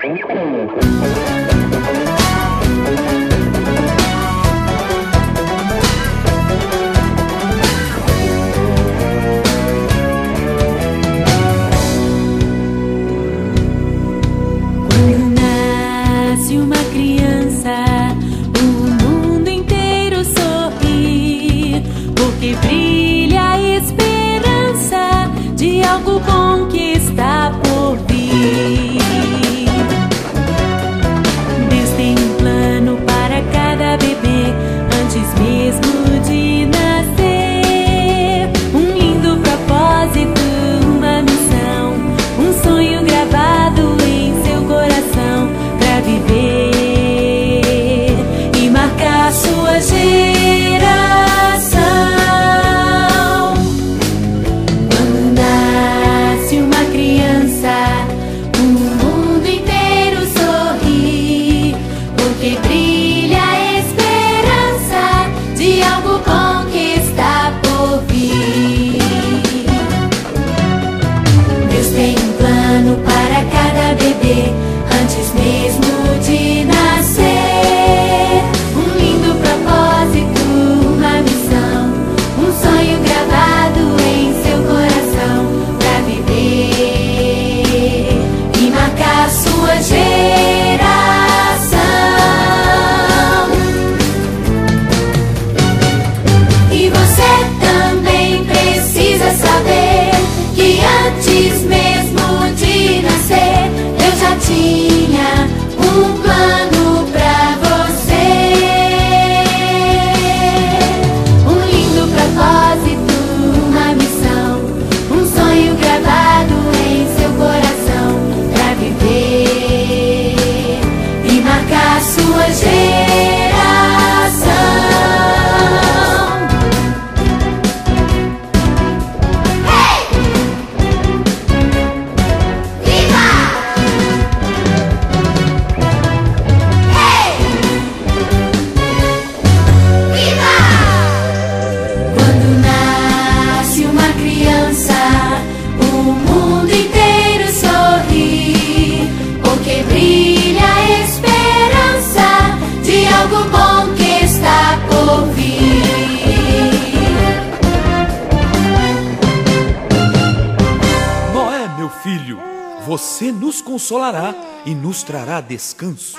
Quando nasce uma criança, o mundo inteiro sorri, porque brilha a esperança de algo bom que está por vir. Deus tem um plano para cada bebê antes mesmo de nascer. Um lindo propósito, uma missão, um sonho gravado em seu coração pra viver e marcar sua geração. Quando nasce uma criança, o mundo inteiro sorri, porque brilha a esperança de algo bom que está por vir. Deus tem um plano para cada bebê antes mesmo de nascer. Um lindo propósito, uma missão, um sonho gravado em seu coração pra viver e marcar sua geração. E você também precisa saber que antes mesmo de nascer, Deus já tinha um plano pra você. Um lindo propósito, uma missão, um sonho gravado em seu coração pra viver e marcar sua geração. Hey! Viva! Hey! Viva! Quando nasce uma criança, o mundo inteiro sorri, porque brilha a esperança de algo bom que está por vir. Noé, meu filho, você nos consolará e nos trará descanso.